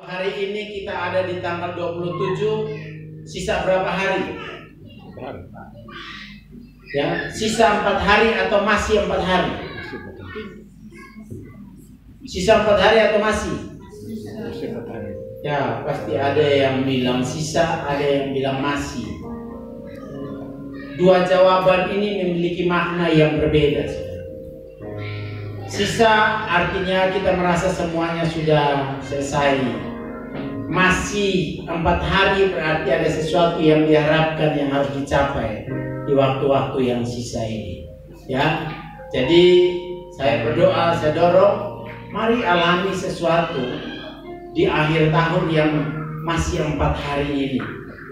Hari ini kita ada di tanggal 27, sisa berapa hari? Ya, sisa 4 hari atau masih 4 hari? Sisa 4 hari atau masih? Ya, pasti ada yang bilang sisa, ada yang bilang masih. Dua jawaban ini memiliki makna yang berbeda. Sisa artinya kita merasa semuanya sudah selesai. Masih 4 hari berarti ada sesuatu yang diharapkan yang harus dicapai di waktu-waktu yang sisa ini. Ya, jadi saya berdoa, saya dorong, mari alami sesuatu di akhir tahun yang masih 4 hari ini.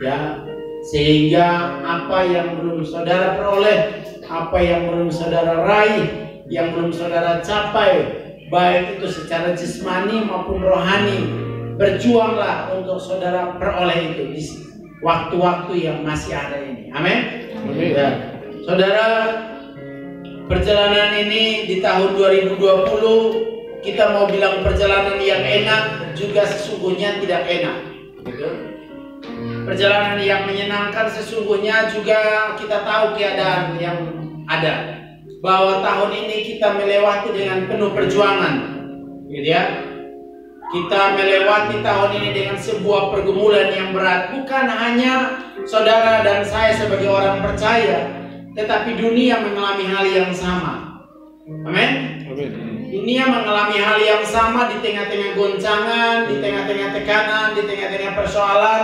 Ya, sehingga apa yang belum saudara peroleh, apa yang belum saudara raih, yang belum saudara capai, baik itu secara jasmani maupun rohani, berjuanglah untuk saudara peroleh itu di waktu-waktu yang masih ada ini. Amin. Ya. Saudara, perjalanan ini di tahun 2020 kita mau bilang perjalanan yang enak juga sesungguhnya tidak enak. Gitu. Perjalanan yang menyenangkan sesungguhnya juga kita tahu keadaan yang ada. Bahwa tahun ini kita melewati dengan penuh perjuangan, gitu ya. Kita melewati tahun ini dengan sebuah pergumulan yang berat. Bukan hanya saudara dan saya sebagai orang percaya, tetapi dunia mengalami hal yang sama. Amin. Dunia mengalami hal yang sama di tengah-tengah goncangan, di tengah-tengah tekanan, di tengah-tengah persoalan.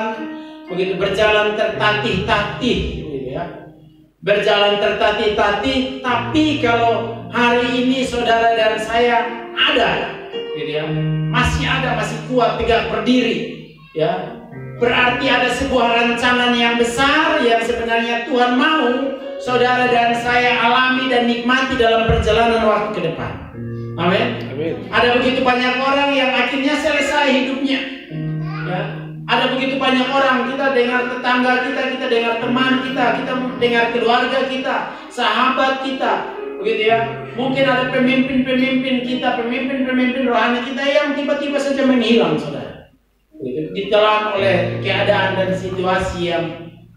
Begitu berjalan tertatih-tatih, gitu ya. Berjalan tertatih-tatih, tapi kalau hari ini saudara dan saya ada, gitu ya, masih kuat tegak berdiri, ya, berarti ada sebuah rancangan yang besar yang sebenarnya Tuhan mau saudara dan saya alami dan nikmati dalam perjalanan waktu ke depan. Amin. Ada begitu banyak orang yang akhirnya selesai hidupnya, ya. Ada begitu banyak orang, kita dengar tetangga kita dengar teman kita dengar keluarga kita, sahabat kita, begitu ya. Mungkin ada pemimpin-pemimpin kita, pemimpin-pemimpin rohani kita yang tiba-tiba saja menghilang, saudara. Ditelan oleh keadaan dan situasi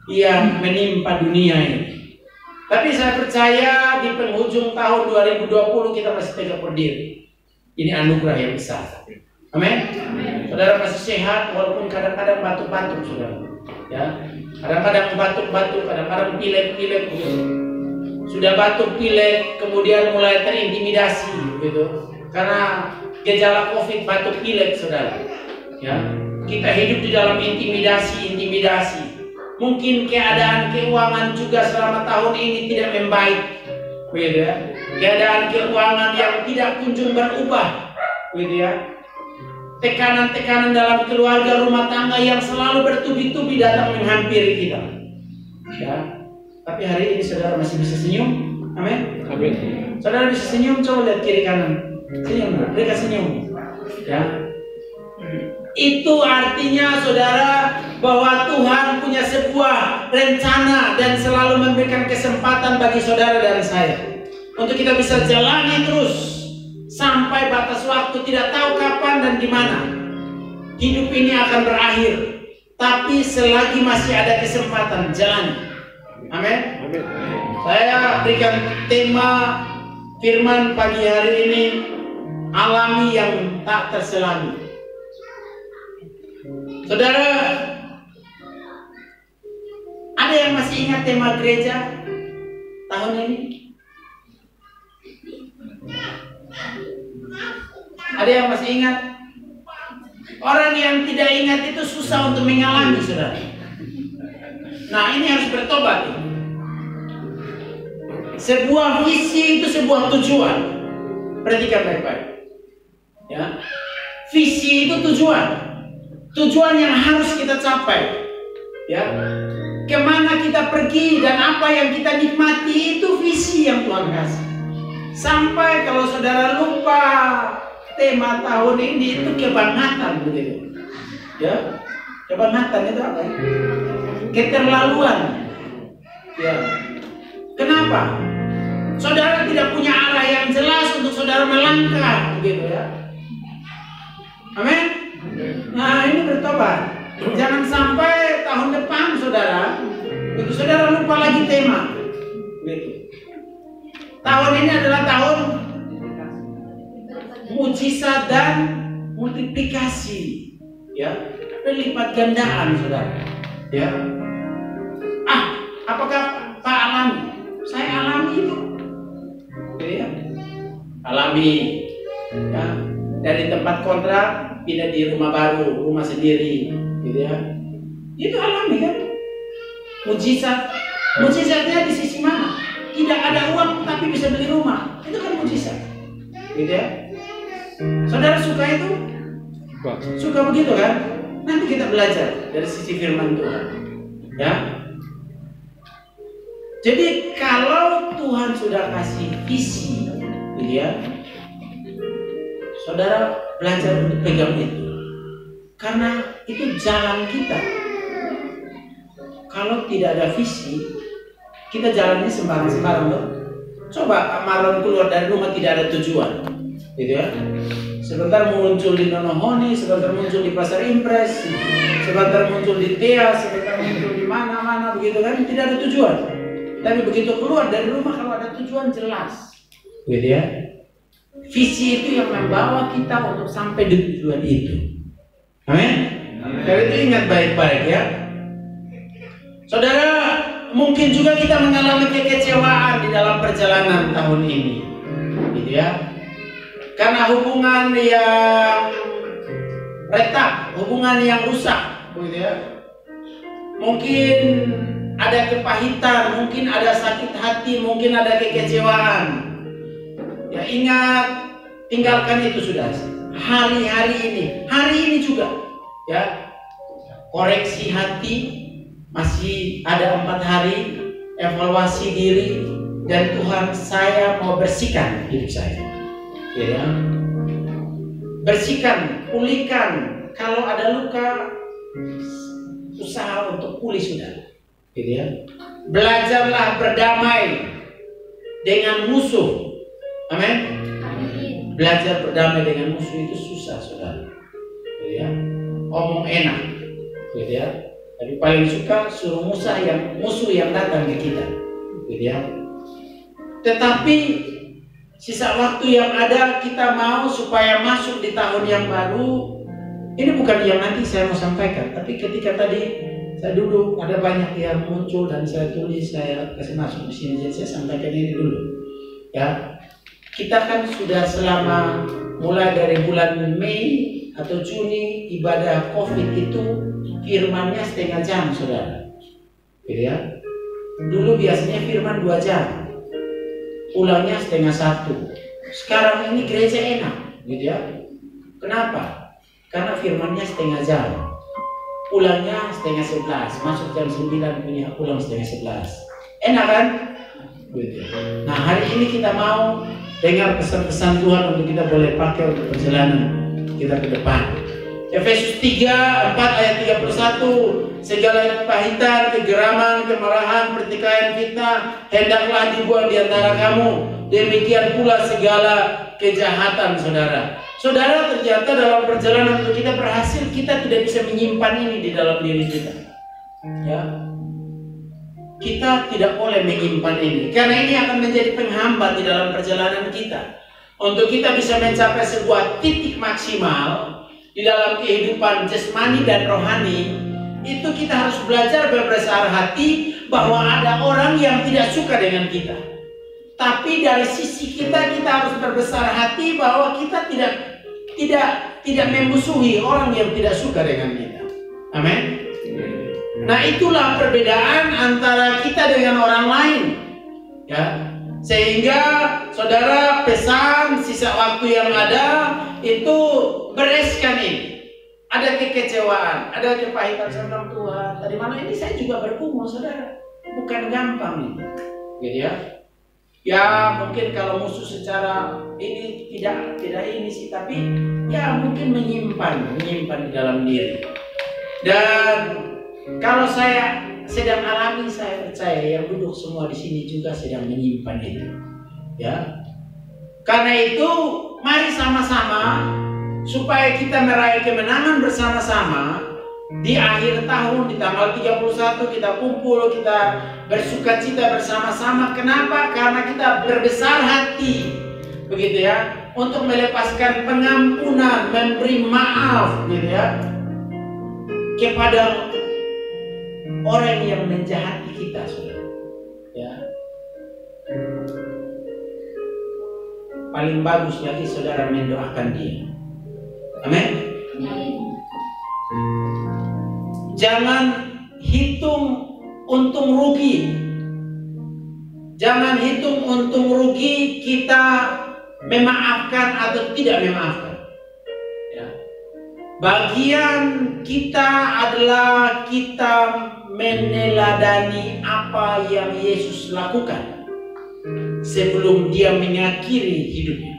yang menimpa dunia ini. Tapi saya percaya di penghujung tahun 2020 kita masih tegak berdiri. Ini anugerah yang besar. Amin. Saudara masih sehat walaupun kadang-kadang batuk-batuk, saudara. Ya, kadang-kadang batuk-batuk, kadang-kadang pilek-pilek. Sudah batuk pilek, kemudian mulai terintimidasi, gitu. Karena gejala COVID batuk pilek, saudara. Ya, kita hidup di dalam intimidasi. Mungkin keadaan keuangan juga selama tahun ini tidak membaik, gitu ya. Keadaan keuangan yang tidak kunjung berubah, gitu ya. Tekanan-tekanan dalam keluarga rumah tangga yang selalu bertubi-tubi datang menghampiri kita. Ya. Tapi hari ini saudara masih bisa senyum. Amin. Amin. Saudara bisa senyum, coba lihat kiri kanan. Senyum, mereka senyum. Ya. Itu artinya saudara bahwa Tuhan punya sebuah rencana dan selalu memberikan kesempatan bagi saudara dan saya untuk kita bisa jalani terus sampai batas waktu, tidak tahu kapan dan di mana hidup ini akan berakhir. Tapi selagi masih ada kesempatan, jalani. Amin. Saya berikan tema firman pagi hari ini, alami yang tak terselami. Saudara, ada yang masih ingat tema gereja tahun ini? Ada yang masih ingat? Orang yang tidak ingat itu susah untuk mengalami, saudara. Nah, ini harus bertobat. Sebuah visi itu sebuah tujuan. Perhatikan baik-baik. Ya, visi itu tujuan. Tujuan yang harus kita capai. Ya, kemana kita pergi dan apa yang kita nikmati itu visi yang Tuhan kasih. Sampai kalau saudara lupa tema tahun ini itu kebangatan, begitu. Ya, kebangatan itu apa? Keterlaluan. Ya. Kenapa? Saudara tidak punya arah yang jelas untuk saudara melangkah, begitu ya. Amin. Nah, bertobat. Jangan sampai tahun depan saudara, itu saudara lupa lagi tema. Gitu. Tahun ini adalah tahun mujizat dan multiplikasi, ya, berlipat gandaan saudara. Ya, apakah Pak alami? Saya alami itu, ya, alami, ya, dari tempat kontrak pindah di rumah baru, rumah sendiri, gitu ya. Itu alami kan? Mujizatnya di sisi mana? Tidak ada uang tapi bisa beli rumah, itu kan mujizat, gitu ya. Saudara suka itu? Suka begitu kan? Nanti kita belajar dari sisi firman Tuhan, ya. Jadi kalau Tuhan sudah kasih visi, gitu ya, saudara belajar untuk pegang itu, karena itu jalan kita. Kalau tidak ada visi, kita jalannya sembarang-sembarang loh. Coba Marlon keluar dari rumah tidak ada tujuan, gitu ya. Sebentar muncul di Nonohoni, sebentar muncul di Pasar Impres, sebentar muncul di Tea, sebentar muncul di mana-mana, begitu kan? Tidak ada tujuan. Tapi begitu keluar dari rumah kalau ada tujuan jelas, gitu ya. Visi itu yang membawa kita untuk sampai di tujuan itu. Amin. Jadi itu ingat baik-baik ya. Saudara, mungkin juga kita mengalami kekecewaan di dalam perjalanan tahun ini, gitu ya. Karena hubungan yang retak, hubungan yang rusak, gitu ya. Mungkin ada kepahitan, mungkin ada sakit hati, mungkin ada kekecewaan. Ya ingat, tinggalkan itu sudah. Hari ini juga, ya, koreksi hati. Masih ada 4 hari, evaluasi diri, dan Tuhan, saya mau bersihkan hidup saya, ya. Bersihkan, pulihkan. Kalau ada luka, usaha untuk pulih sudah, gitu ya. Belajarlah berdamai dengan musuh. Amin. Belajar berdamai dengan musuh itu susah, saudara, gitu ya. Omong enak, gitu ya. Tapi paling suka suruh musuh yang datang ke kita, gitu ya. Tetapi sisa waktu yang ada kita mau supaya masuk di tahun yang baru. Ini bukan yang nanti saya mau sampaikan, tapi ketika tadi saya duduk ada banyak yang muncul dan saya tulis, saya kasih masuk di sini, jadi saya sampaikan ini dulu. Ya, kita kan sudah selama mulai dari bulan Mei atau Juni ibadah COVID itu firmannya setengah jam, saudara, gitu ya. Dulu biasanya firman 2 jam, pulangnya setengah 1. Sekarang ini gereja enak, gitu ya. Kenapa? Karena firmannya setengah jam, pulangnya setengah 11, masuk jam 9 punya pulang setengah 11. Enak kan? Gitu. Nah hari ini kita mau dengar pesan-pesan Tuhan untuk kita boleh pakai untuk perjalanan kita ke depan. Efesus 3:4 ayat 31, segala kepahitan, kegeraman, kemarahan, pertikaian, fitnah hendaklah dibuang di antara kamu. Demikian pula segala kejahatan, saudara. Saudara, ternyata dalam perjalanan untuk kita berhasil, kita tidak bisa menyimpan ini di dalam diri kita. Ya, kita tidak boleh menyimpan ini, karena ini akan menjadi penghambat di dalam perjalanan kita. Untuk kita bisa mencapai sebuah titik maksimal di dalam kehidupan jasmani dan rohani, itu kita harus belajar berbesar hati bahwa ada orang yang tidak suka dengan kita. Tapi dari sisi kita harus berbesar hati bahwa kita tidak memusuhi orang yang tidak suka dengan kita. Amin. Nah, itulah perbedaan antara kita dengan orang lain, ya. Sehingga saudara, pesan sisa waktu yang ada itu bereskan ini. Ada kekecewaan, ada kepahitan sama Tuhan. Tadi mana ini saya juga bergumul, saudara. Bukan gampang ini, gitu ya. Ya mungkin kalau musuh secara ini tidak ini sih, tapi ya mungkin menyimpan di dalam diri. Dan kalau saya sedang alami, saya percaya yang duduk semua di sini juga sedang menyimpan itu, ya. Karena itu mari sama-sama supaya kita meraih kemenangan bersama-sama. Di akhir tahun, di tanggal 31 kita kumpul, kita bersuka cita bersama-sama. Kenapa? Karena kita berbesar hati, begitu ya, untuk melepaskan pengampunan, memberi maaf, gitu ya, kepada orang yang menjahati kita, saudara. Ya. Paling bagus lagi saudara mendoakan dia. Amin. Jangan hitung untung rugi. Jangan hitung untung rugi kita memaafkan atau tidak memaafkan. Ya. Bagian kita adalah kita meneladani apa yang Yesus lakukan sebelum dia mengakhiri hidupnya.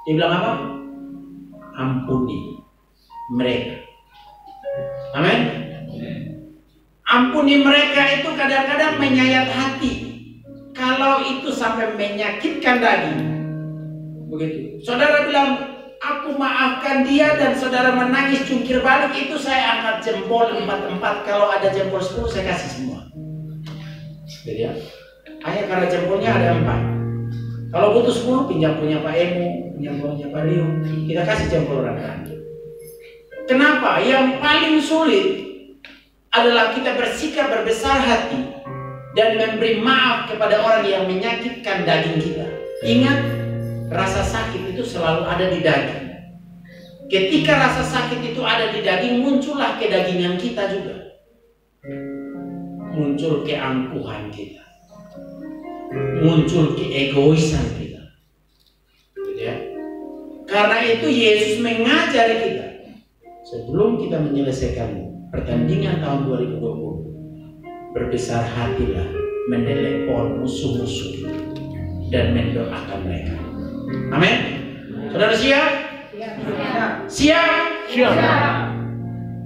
Dia bilang apa? Ampuni mereka. Amin. Ampuni mereka itu kadang-kadang menyayat hati. Kalau itu sampai menyakitkan daging, begitu. Saudara bilang, aku maafkan dia, dan saudara menangis jungkir balik, itu saya angkat jempol 4-4. Kalau ada jempol 10 saya kasih semua. Jadi ya, hanya karena jempolnya ada 4. Kalau butuh 10, pinjam punya Pak Emu, pinjam punya Pak Rio, kita kasih jempol orang. Kenapa? Yang paling sulit adalah kita bersikap berbesar hati dan memberi maaf kepada orang yang menyakitkan daging kita. Ingat, rasa sakit itu selalu ada di daging. Ketika rasa sakit itu ada di daging, muncullah kedagingan kita juga. Muncul keangkuhan kita, muncul keegoisan kita. Ya. Karena itu Yesus mengajari kita, sebelum kita menyelesaikan pertandingan tahun 2020, berbesar hatilah, menelepon musuh-musuh dan mendoakan mereka. Amin. Saudara siap? Siap? Siap.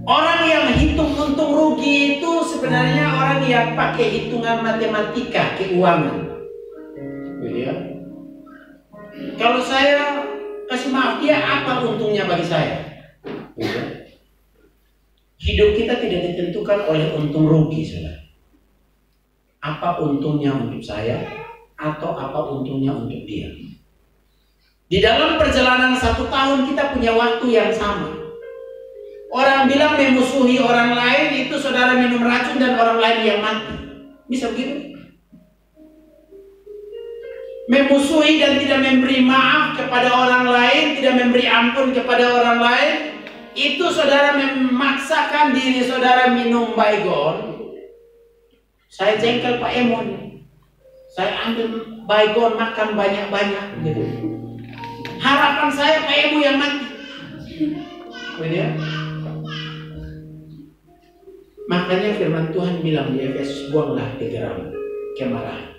Orang yang hitung untung rugi itu sebenarnya orang yang pakai hitungan matematika keuangan. Ya. Kalau saya kasih maaf dia, apa untungnya bagi saya? Ya. Hidup kita tidak ditentukan oleh untung rugi, saudara. Apa untungnya untuk saya atau apa untungnya untuk dia? Di dalam perjalanan 1 tahun kita punya waktu yang sama. Orang bilang memusuhi orang lain itu saudara minum racun dan orang lain yang mati. Bisa begitu? Memusuhi dan tidak memberi maaf kepada orang lain, tidak memberi ampun kepada orang lain, itu saudara memaksakan diri saudara minum baygon. Saya jengkel Pak Emon, saya ambil baygon makan banyak-banyak gitu. Harapan saya Pak Emu yang mati. Ya? Makanya firman Tuhan bilang di Efesus, buanglah kegeraman, kemarahan.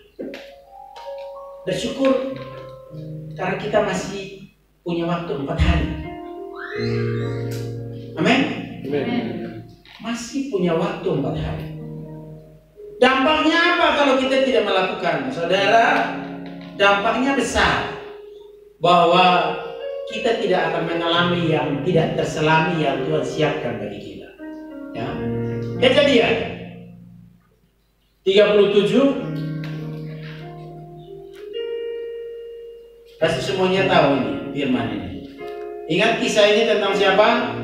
Bersyukur karena kita masih punya waktu 4 hari. Amin. Masih punya waktu 4 hari. Dampaknya apa kalau kita tidak melakukan? Saudara, dampaknya besar. Bahwa kita tidak akan mengalami yang tidak terselami yang Tuhan siapkan bagi kita. Ya. Kejadian 37. Pasti semuanya tahu ini firman ini. Ingat kisah ini tentang siapa?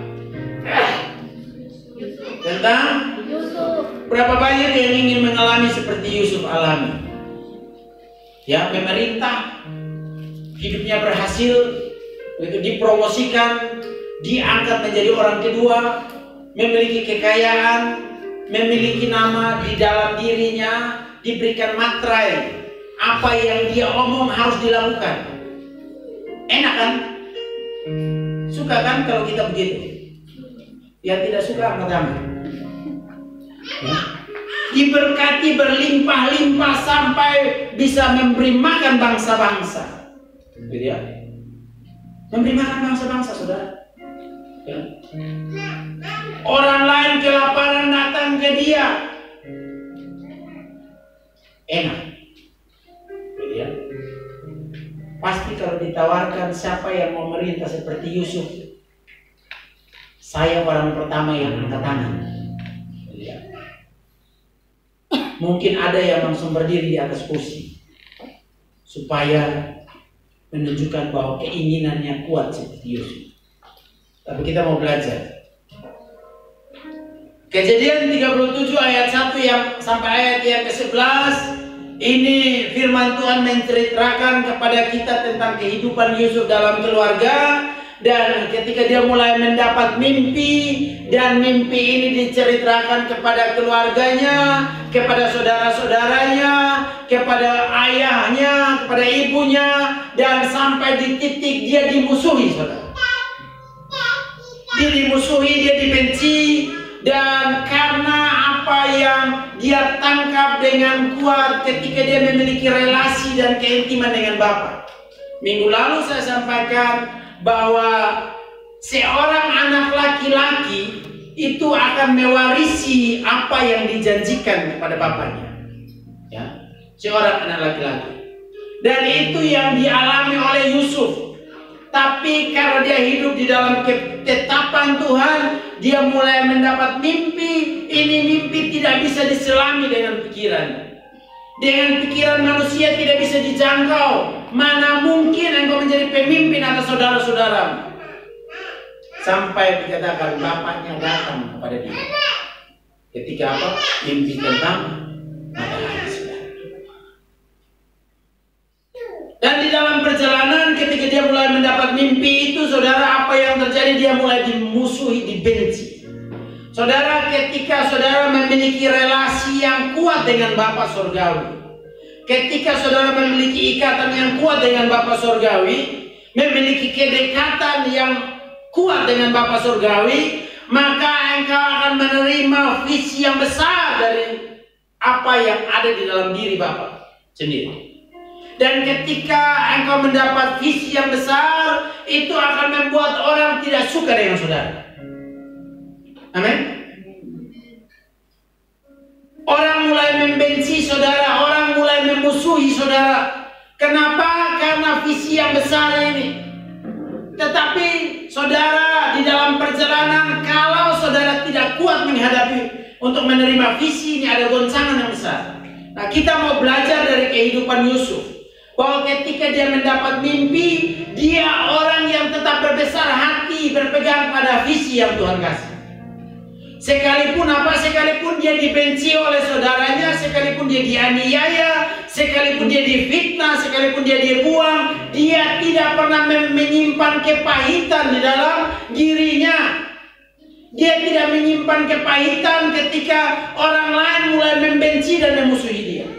Tentang Yusuf. Berapa banyak yang ingin mengalami seperti Yusuf alami? Ya, pemerintah hidupnya berhasil, itu dipromosikan, diangkat menjadi orang kedua, memiliki kekayaan, memiliki nama di dalam dirinya, diberikan materai. Apa yang dia omong harus dilakukan. Enak kan? Suka kan kalau kita begitu? Yang tidak suka angkat tangan. Ya. Diberkati berlimpah-limpah sampai bisa memberi makan bangsa-bangsa. Ya. Memberi makan bangsa-bangsa, saudara. Ya. Orang lain kelaparan datang ke dia, enak. Ya. Pasti kalau ditawarkan siapa yang mau merintah seperti Yusuf, saya orang pertama yang angkat tangan. Mungkin ada yang langsung berdiri di atas kursi supaya menunjukkan bahwa keinginannya kuat seperti Yusuf. Tapi kita mau belajar. Kejadian 37 ayat 1 yang sampai ayat yang ke-11, ini firman Tuhan menceritakan kepada kita tentang kehidupan Yusuf dalam keluarga. Dan ketika dia mulai mendapat mimpi, dan mimpi ini diceritakan kepada keluarganya, kepada saudara-saudaranya, kepada ayahnya, kepada ibunya, dan sampai di titik dia dimusuhi, saudara. Dia dimusuhi, dia dibenci, dan karena apa yang dia tangkap dengan kuat ketika dia memiliki relasi dan keintiman dengan Bapa. Minggu lalu saya sampaikan bahwa seorang anak laki-laki itu akan mewarisi apa yang dijanjikan kepada bapaknya. Ya, seorang anak laki-laki. Dan itu yang dialami oleh Yusuf. Tapi karena dia hidup di dalam ketetapan Tuhan, dia mulai mendapat mimpi. Ini mimpi tidak bisa diselami dengan pikiran. Dengan pikiran manusia tidak bisa dijangkau. Mana mungkin engkau menjadi pemimpin atas saudara-saudara. Sampai dikatakan bapaknya datang kepada dia. Ketika apa? Mimpi tentang matahari, saudara. Dan di dalam perjalanan ketika dia mulai mendapat mimpi itu, saudara, apa yang terjadi? Dia mulai dimusuhi, dibenci. Saudara, ketika saudara memiliki relasi yang kuat dengan Bapa Surgawi, ketika saudara memiliki ikatan yang kuat dengan Bapa Surgawi, memiliki kedekatan yang kuat dengan Bapa Surgawi, maka engkau akan menerima visi yang besar dari apa yang ada di dalam diri Bapa sendiri. Dan ketika engkau mendapat visi yang besar, itu akan membuat orang tidak suka dengan saudara. Amin. Orang mulai membenci saudara, orang mulai memusuhi saudara. Kenapa? Karena visi yang besar ini. Tetapi saudara, di dalam perjalanan, kalau saudara tidak kuat menghadapi untuk menerima visi ini, ada goncangan yang besar. Nah, kita mau belajar dari kehidupan Yusuf, bahwa ketika dia mendapat mimpi, dia orang yang tetap berbesar hati, berpegang pada visi yang Tuhan kasih. Sekalipun apa, sekalipun dia dibenci oleh saudaranya, sekalipun dia dianiaya, sekalipun dia difitnah, sekalipun dia dibuang, dia tidak pernah menyimpan kepahitan di dalam dirinya. Dia tidak menyimpan kepahitan ketika orang lain mulai membenci dan memusuhi dia.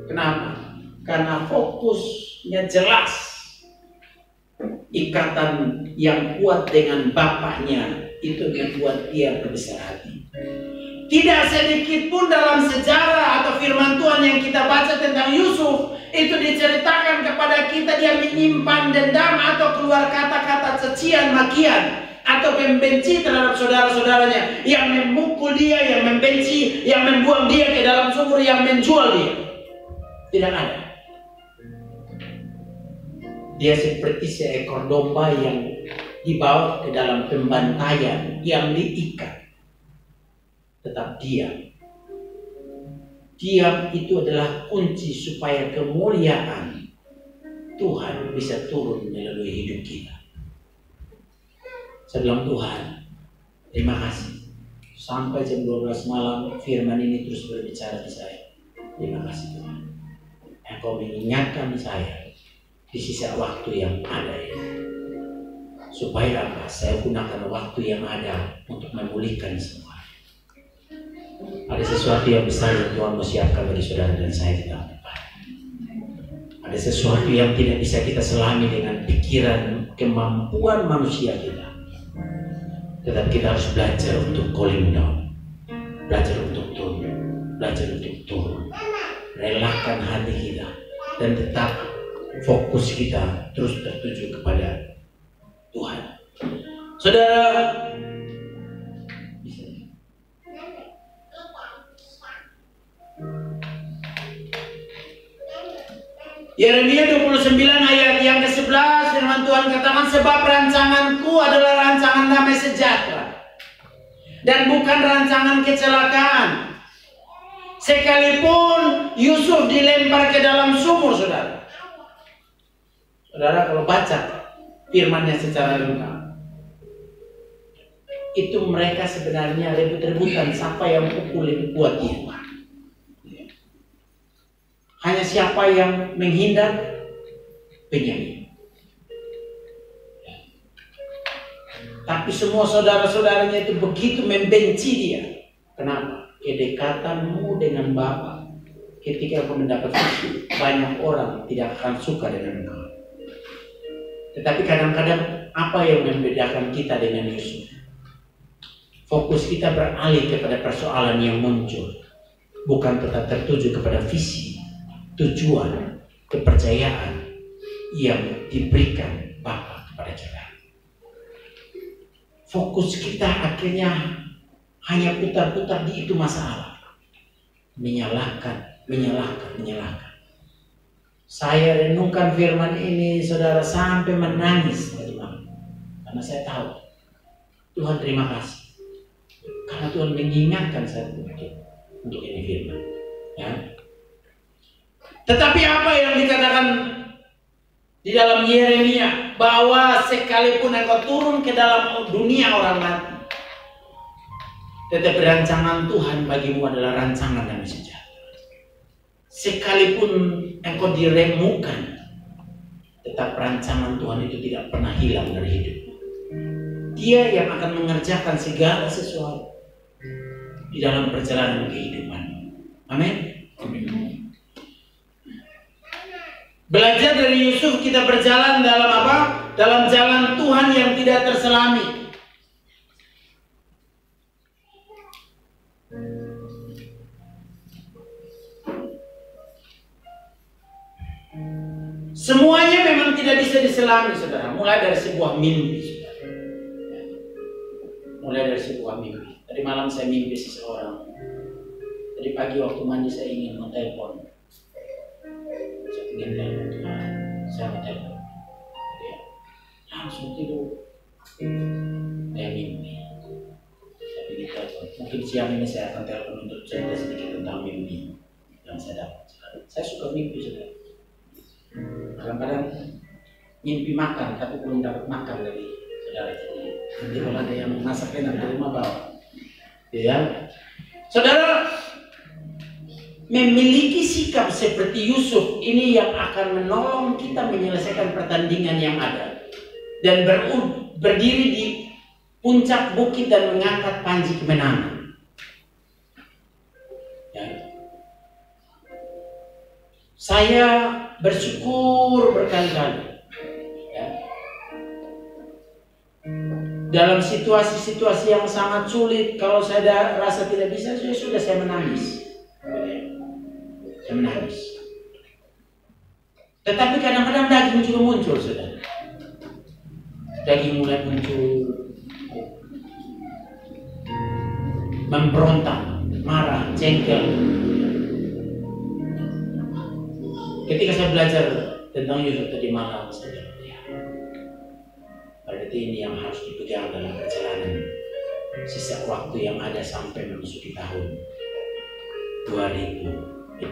Kenapa? Karena fokusnya jelas. Ikatan yang kuat dengan bapaknya itu membuat dia berbesar hati. Tidak sedikit pun dalam sejarah atau firman Tuhan yang kita baca tentang Yusuf itu diceritakan kepada kita dia menyimpan dendam atau keluar kata-kata cacian, makian atau membenci terhadap saudara-saudaranya, yang memukul dia, yang membenci, yang membuang dia ke dalam sumur, yang menjual dia. Tidak ada. Dia seperti seekor domba yang dibawa ke dalam pembantaian, yang diikat. Tetap diam. Diam itu adalah kunci supaya kemuliaan Tuhan bisa turun melalui hidup kita. Saya bilang, Tuhan, terima kasih. Sampai jam 12 malam firman ini terus berbicara di saya. Terima kasih Tuhan. Engkau mengingatkan saya di sisa waktu yang ada ini. Supaya apa? Saya gunakan waktu yang ada untuk memulihkan semua. Ada sesuatu yang besar yang Tuhan mau siapkan bagi saudara dan saya di tahun depan. Ada sesuatu yang tidak bisa kita selami dengan pikiran, kemampuan manusia kita. Tetapi kita harus belajar untuk calling down, belajar untuk turun, belajar untuk turun. Relakan hati kita dan tetap fokus kita terus tertuju kepada Tuhan. Saudara, Yeremia 29 ayat yang ke-11 firman Tuhan katakan, sebab rancanganku adalah rancangan damai sejahtera, dan bukan rancangan kecelakaan. Sekalipun Yusuf dilempar ke dalam sumur, saudara. Saudara kalau baca firman-Nya secara lengkap, itu mereka sebenarnya rebut-rebutan siapa yang pukul lebih kuat dia. Hanya siapa yang menghindar, Benyamin. Tapi semua saudara-saudaranya itu begitu membenci dia. Kenapa? Kedekatanmu dengan Bapa, ketika kau mendapat susu, banyak orang tidak akan suka dengan engkau. Tetapi kadang-kadang apa yang membedakan kita dengan Yusuf? Fokus kita beralih kepada persoalan yang muncul, bukan tetap tertuju kepada visi, tujuan, kepercayaan yang diberikan Bapa kepada kita. Fokus kita akhirnya hanya putar-putar di itu masalah. Menyalahkan. Saya renungkan firman ini, saudara, sampai menangis tadi malam. Karena saya tahu, Tuhan terima kasih. Karena Tuhan mengingatkan saya untuk ini firman. Ya. Tetapi apa yang dikatakan di dalam Yeremia, bahwa sekalipun engkau turun ke dalam dunia orang mati, tetapi rancangan Tuhan bagimu adalah rancangan damai sejahtera. Sekalipun engkau diremukan, tetap rancangan Tuhan itu tidak pernah hilang dari hidupmu. Dia yang akan mengerjakan segala sesuatu di dalam perjalanan kehidupan. Amin. Belajar dari Yusuf, kita berjalan dalam apa? Dalam jalan Tuhan yang tidak terselami. Semuanya memang tidak bisa diselami, saudara. Mulai dari sebuah mimpi, saudara. Mulai dari sebuah mimpi. Tadi malam saya mimpi seseorang. Tadi pagi waktu mandi saya ingin menelpon. Saya ingin telepon Tuhan. Saya menelpon. Dia langsung tidur. Saya mimpi. Saya ingin telepon. Mungkin siang ini saya akan telepon untuk cerita sedikit tentang mimpi yang saya dapat. Saya suka mimpi, saudara. Kadang-kadang mimpi makan tapi belum dapat makan dari saudara. Jadi kalau ada yang masak enak di rumah bawa. Ya, saudara, memiliki sikap seperti Yusuf ini yang akan menolong kita menyelesaikan pertandingan yang ada dan berdiri di puncak bukit dan mengangkat panji kemenangan. Ya. Saya bersyukur berkali-kali ya. Dalam situasi-situasi yang sangat sulit, kalau saya rasa tidak bisa, saya menangis. Saya menangis. Tetapi kadang-kadang daging juga muncul, saudara. Daging mulai muncul, memberontak, marah, jengkel. Ketika saya belajar tentang Yusuf tadi malam, saya berarti ini yang harus dipegang dalam perjalanan sisa waktu yang ada sampai memasuki tahun 2021.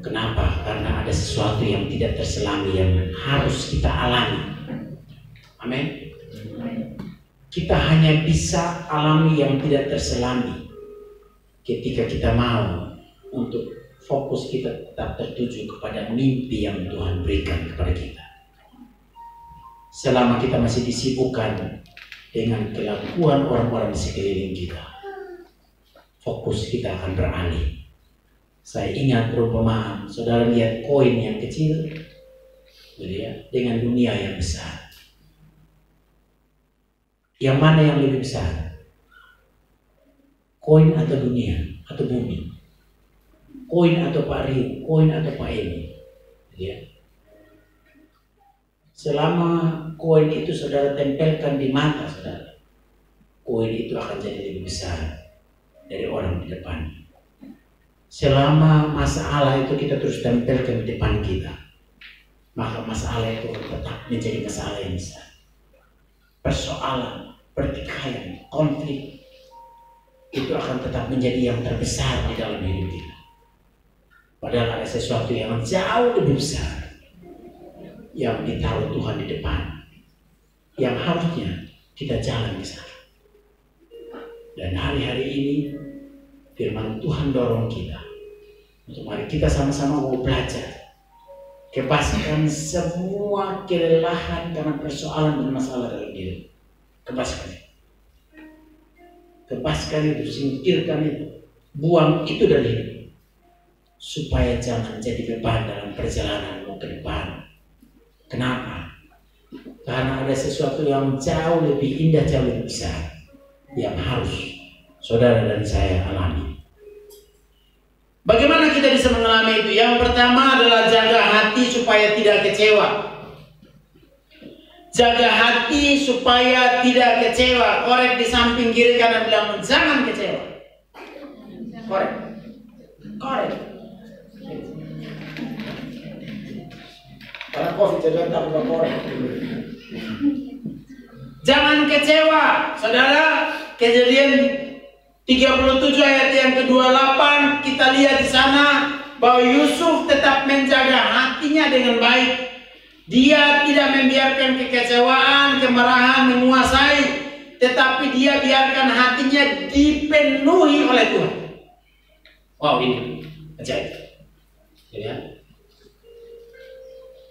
Kenapa? Karena ada sesuatu yang tidak terselami yang harus kita alami. Amin. Kita hanya bisa alami yang tidak terselami ketika kita mau untuk fokus kita tetap tertuju kepada mimpi yang Tuhan berikan kepada kita. Selama kita masih disibukkan dengan kelakuan orang-orang di sekeliling kita, fokus kita akan beralih. Saya ingat perumpamaan, saudara lihat koin yang kecil dengan dunia yang besar. Yang mana yang lebih besar? Koin atau dunia atau bumi? Koin atau Pak Rio, koin atau Pak Eni. Ya. Selama koin itu saudara tempelkan di mata saudara, koin itu akan jadi lebih besar dari orang di depan. Selama masalah itu kita terus tempelkan di depan kita, maka masalah itu tetap menjadi masalah yang besar. pertikaian, konflik itu akan tetap menjadi yang terbesar di dalam hidup kita. Padahal ada sesuatu yang jauh lebih besar yang ditaruh Tuhan di depan, yang harusnya kita jalan ke sana. Dan hari-hari ini firman Tuhan dorong kita untuk mari kita sama-sama mau belajar. Kebaskan semua kelelahan karena persoalan dan masalah dalam hidup. Kebaskan. Kebaskan itu, singkirkan itu, buang itu dari hidup, supaya jangan jadi beban dalam perjalananmu ke depan. Kenapa? Karena ada sesuatu yang jauh lebih indah, jauh lebih besar yang harus saudara dan saya alami. Bagaimana kita bisa mengalami itu? Yang pertama adalah jaga hati supaya tidak kecewa. Jaga hati supaya tidak kecewa. Korek di samping kiri kanan bilang jangan kecewa. Korek. Korek. Karena COVID jadi tak buka korek. Jangan kecewa. Saudara, Kejadian 37 ayat yang ke-28 kita lihat di sana bahwa Yusuf tetap menjaga hatinya dengan baik. Dia tidak membiarkan kekecewaan, kemarahan menguasai, tetapi dia biarkan hatinya dipenuhi oleh Tuhan. Wow, ini ajaib. Ya.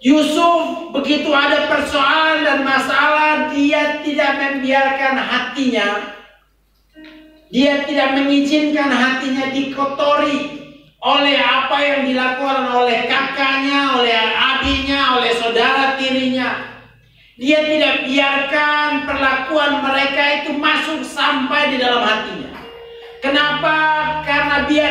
Yusuf begitu ada persoalan dan masalah, dia tidak membiarkan hatinya, dia tidak mengizinkan hatinya dikotori oleh apa yang dilakukan oleh kakaknya, oleh adiknya, oleh saudara tirinya. Dia tidak biarkan perlakuan mereka itu masuk sampai di dalam hatinya. Kenapa? Karena biar